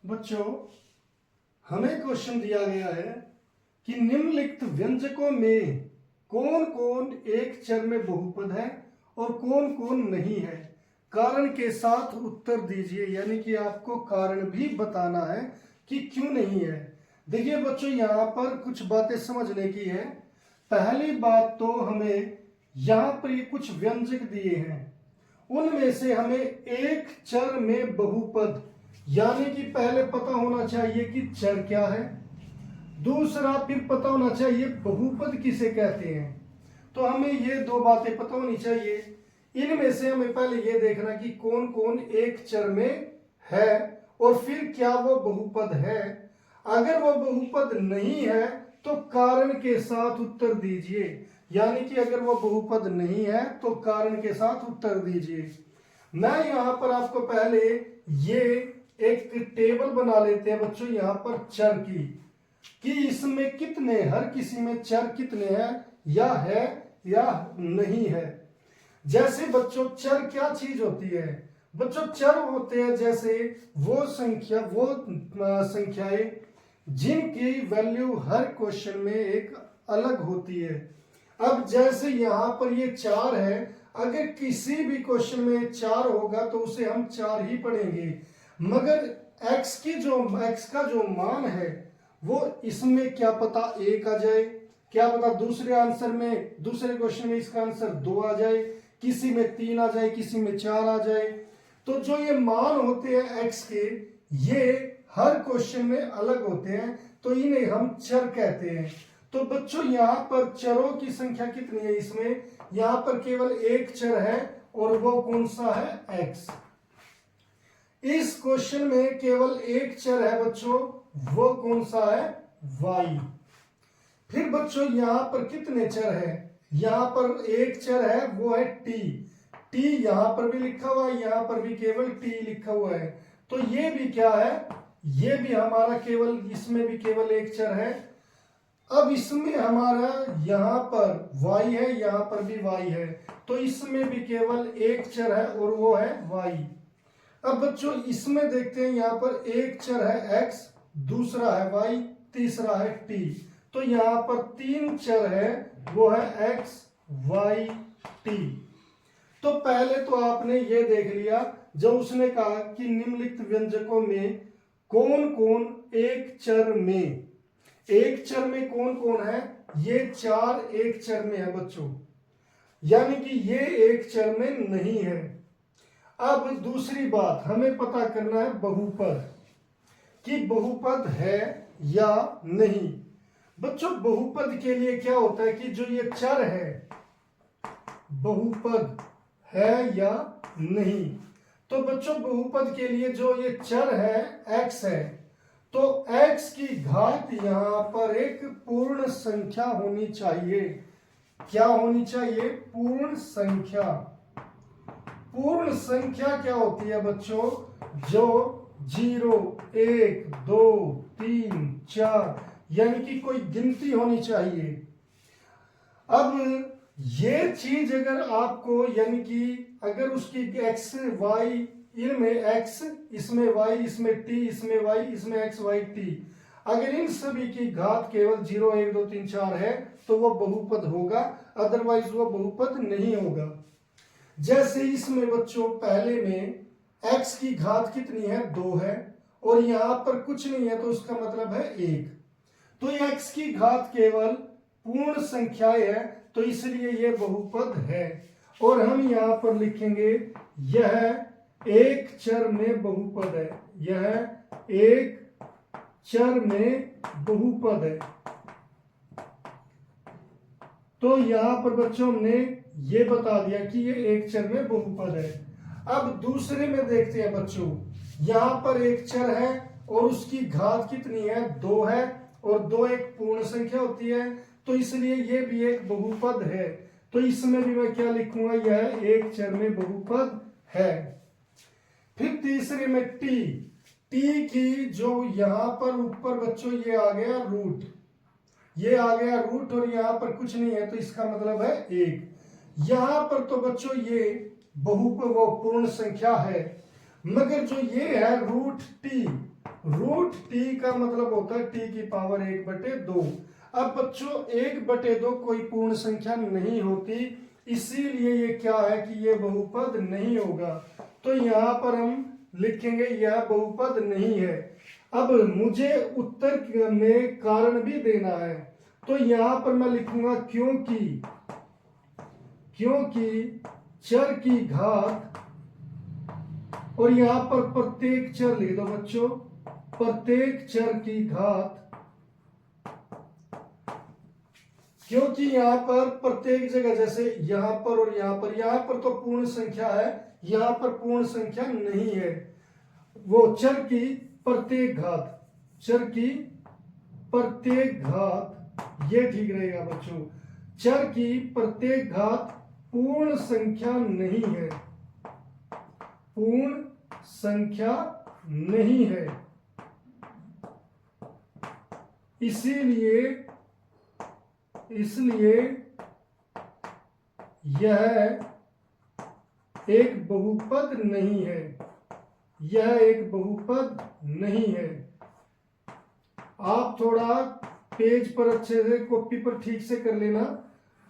बच्चों, हमें क्वेश्चन दिया गया है कि निम्नलिखित व्यंजकों में कौन कौन एक चर में बहुपद है और कौन कौन नहीं है। कारण के साथ उत्तर दीजिए, यानी कि आपको कारण भी बताना है कि क्यों नहीं है। देखिए बच्चों, यहाँ पर कुछ बातें समझने की है। पहली बात तो हमें यहाँ पर ये कुछ व्यंजक दिए हैं, उनमें से हमें एक चर में बहुपद, यानी कि पहले पता होना चाहिए कि चर क्या है, दूसरा फिर पता होना चाहिए बहुपद किसे कहते हैं। तो हमें ये दो बातें पता होनी चाहिए। इनमें से हमें पहले ये देखना कि कौन कौन एक चर में है और फिर क्या वो बहुपद है। अगर वो बहुपद नहीं है तो कारण के साथ उत्तर दीजिए, यानी कि अगर वो बहुपद नहीं है तो कारण के साथ उत्तर दीजिए। मैं यहाँ पर आपको पहले ये एक टेबल बना लेते हैं बच्चों, यहाँ पर चर की, कि इसमें कितने, हर किसी में चर कितने हैं, या है या नहीं है। जैसे बच्चों, चर क्या चीज होती है? बच्चों, चर होते हैं जैसे वो संख्याएं जिनकी वैल्यू हर क्वेश्चन में एक अलग होती है। अब जैसे यहाँ पर ये 4 है, अगर किसी भी क्वेश्चन में 4 होगा तो उसे हम 4 ही पढ़ेंगे, मगर x का जो मान है वो इसमें क्या पता 1 आ जाए, क्या पता दूसरे क्वेश्चन में इसका आंसर 2 आ जाए, किसी में 3 आ जाए, किसी में 4 आ जाए। तो जो ये मान होते हैं x के, ये हर क्वेश्चन में अलग होते हैं, तो इन्हें हम चर कहते हैं। तो बच्चों, यहाँ पर चरों की संख्या कितनी है? इसमें यहाँ पर केवल एक चर है और वो कौन सा है? x। इस क्वेश्चन में केवल एक चर है बच्चों, वो कौन सा है? y। फिर बच्चों, यहाँ पर कितने चर है? यहाँ पर एक चर है, वो है t। यहाँ पर भी लिखा हुआ है, यहाँ पर भी केवल t लिखा हुआ है। तो ये भी क्या है? ये भी हमारा केवल, इसमें भी केवल एक चर है। अब इसमें हमारा यहाँ पर y है, यहाँ पर भी y है, तो इसमें भी केवल एक चर है और वो है y। अब बच्चों, इसमें देखते हैं, यहाँ पर एक चर है x, दूसरा है y, तीसरा है t। तो यहाँ पर 3 चर है, वो है x, y, t। तो पहले तो आपने ये देख लिया, जब उसने कहा कि निम्नलिखित व्यंजकों में कौन कौन एक चर में कौन कौन है। ये 4 एक चर में है बच्चों, यानी कि ये एक चर में नहीं है। अब दूसरी बात हमें पता करना है बहुपद, कि बहुपद है या नहीं। बच्चों, बहुपद के लिए क्या होता है कि जो ये चर है, बहुपद है या नहीं। तो बच्चों, बहुपद के लिए जो ये चर है x है, तो x की घात यहां पर एक पूर्ण संख्या होनी चाहिए। क्या होनी चाहिए? पूर्ण संख्या। पूर्ण संख्या क्या होती है बच्चों? जो 0, 1, 2, 3, 4, यानी कि कोई गिनती होनी चाहिए। अब ये चीज अगर आपको, यानी कि अगर उसकी x, y, इनमें x, इसमें y, इसमें t, इसमें y, इसमें x, y, t, अगर इन सभी की घात केवल 0, 1, 2, 3, 4 है तो वो बहुपद होगा, अदरवाइज वो बहुपद नहीं होगा। जैसे इसमें बच्चों, पहले में x की घात कितनी है? 2 है, और यहां पर कुछ नहीं है, तो उसका मतलब है 1। तो x की घात केवल पूर्ण संख्याएं है, तो इसलिए ये बहुपद है। और हम यहां पर लिखेंगे यह एक चर में बहुपद है, यह एक चर में बहुपद है। तो यहां पर बच्चों हमने ये बता दिया कि ये एक चर में बहुपद है। अब दूसरे में देखते हैं बच्चों, यहां पर एक चर है और उसकी घात कितनी है? 2 है, और 2 एक पूर्ण संख्या होती है, तो इसलिए ये भी एक बहुपद है। तो इसमें भी मैं क्या लिखूंगा? यह एक चर में बहुपद है। फिर तीसरे में t की जो यहां पर ऊपर बच्चों ये आ गया रूट, ये आ गया रूट, और यहां पर कुछ नहीं है, तो इसका मतलब है 1। यहां पर तो बच्चों ये बहुपद, वो पूर्ण संख्या है। मगर जो ये है रूट टी का मतलब होता है टी की पावर 1/2। अब बच्चों 1/2 कोई पूर्ण संख्या नहीं होती, इसीलिए ये क्या है कि ये बहुपद नहीं होगा। तो यहां पर हम लिखेंगे यह बहुपद नहीं है। अब मुझे उत्तर में कारण भी देना है, तो यहां पर मैं लिखूंगा क्योंकि चर की घात, और यहां पर प्रत्येक चर लिख दो बच्चों, प्रत्येक चर की घात, क्योंकि यहां पर प्रत्येक जगह जैसे यहां पर और यहां पर तो पूर्ण संख्या है, यहां पर पूर्ण संख्या नहीं है। वो चर की प्रत्येक घात ये ठीक रहेगा बच्चों। चर की प्रत्येक घात पूर्ण संख्या नहीं है, पूर्ण संख्या नहीं है, इसलिए यह एक बहुपद नहीं है, यह एक बहुपद नहीं है। आप थोड़ा पेज पर अच्छे से कॉपी पर ठीक से कर लेना।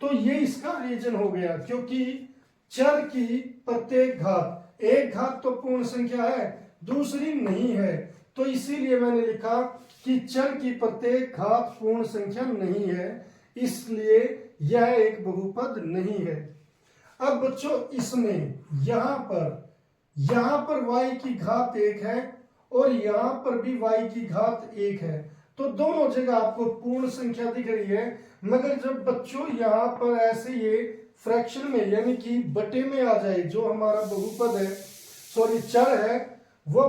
तो ये इसका रीजन हो गया, क्योंकि चर की प्रत्येक घात, एक घात तो पूर्ण संख्या है, दूसरी नहीं है, तो इसीलिए मैंने लिखा कि चर की प्रत्येक घात पूर्ण संख्या नहीं है, इसलिए यह एक बहुपद नहीं है। अब बच्चों इसमें यहां पर y की घात 1 है और यहां पर भी y की घात 1 है, तो दोनों जगह आपको पूर्ण संख्या दिख रही है। मगर जब बच्चों यहां पर ऐसे ये फ्रैक्शन में यानी कि बटे में आ जाए, जो हमारा बहुपद है, सॉरी चर है, वह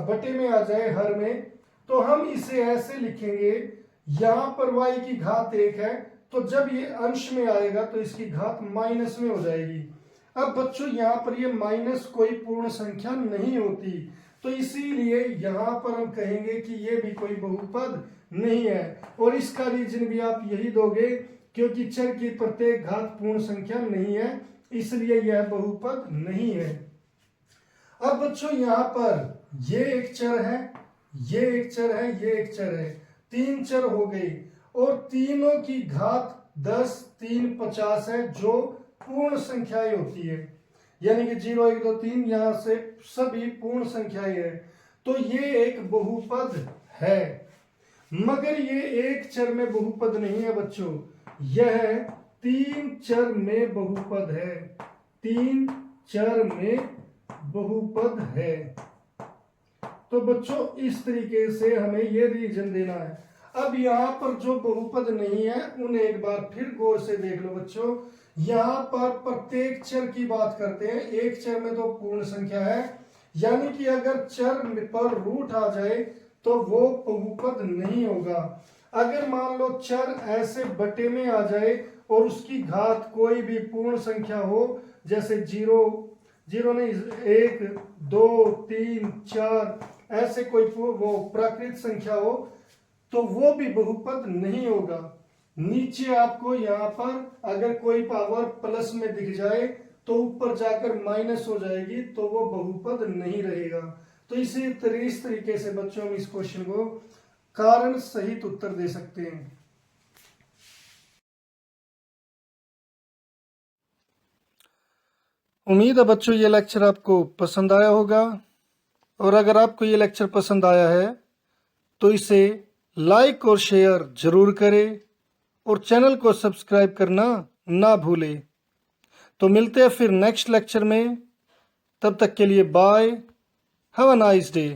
बटे में आ जाए हर में, तो हम इसे ऐसे लिखेंगे, यहां पर y की घात 1 है, तो जब ये अंश में आएगा तो इसकी घात माइनस में हो जाएगी। अब बच्चों यहां पर ये माइनस कोई पूर्ण संख्या नहीं होती, तो इसीलिए यहां पर हम कहेंगे कि ये भी कोई बहुपद नहीं है, और इसका रीजन भी आप यही दोगे, क्योंकि चर की प्रत्येक घात पूर्ण संख्या नहीं है, इसलिए यह बहुपद नहीं है। अब बच्चों यहां पर ये एक चर है, ये एक चर है, ये एक चर है, 3 चर हो गई, और तीनों की घात 10, 3, 50 है, जो पूर्ण संख्याएं होती है, यानी कि 0, 1, 2, 3 यहां से सभी पूर्ण संख्याएं है, तो ये एक बहुपद है। मगर ये एक चर में बहुपद नहीं है बच्चों, यह 3 चर में बहुपद है, 3 चर में बहुपद है। तो बच्चों इस तरीके से हमें ये रीजन देना है। अब यहाँ पर जो बहुपद नहीं है उन्हें एक बार फिर गौर से देख लो बच्चों। यहाँ पर प्रत्येक चर की बात करते हैं, एक चर में तो पूर्ण संख्या है, यानी कि अगर चर पर रूट आ जाए तो वो बहुपद नहीं होगा। अगर मान लो चर ऐसे बटे में आ जाए और उसकी घात कोई भी पूर्ण संख्या हो, जैसे 0 नहीं 1, 2, 3, 4 ऐसे कोई वो प्राकृत संख्या हो, तो वो भी बहुपद नहीं होगा। नीचे आपको यहाँ पर अगर कोई पावर प्लस में दिख जाए तो ऊपर जाकर माइनस हो जाएगी, तो वो बहुपद नहीं रहेगा। तो इस तरीके से बच्चों हम इस क्वेश्चन को कारण सहित उत्तर दे सकते हैं। उम्मीद है बच्चों ये लेक्चर आपको पसंद आया होगा, और अगर आपको ये लेक्चर पसंद आया है तो इसे लाइक और शेयर जरूर करें, और चैनल को सब्सक्राइब करना ना भूलें। तो मिलते हैं फिर नेक्स्ट लेक्चर में, तब तक के लिए bye, have a nice day.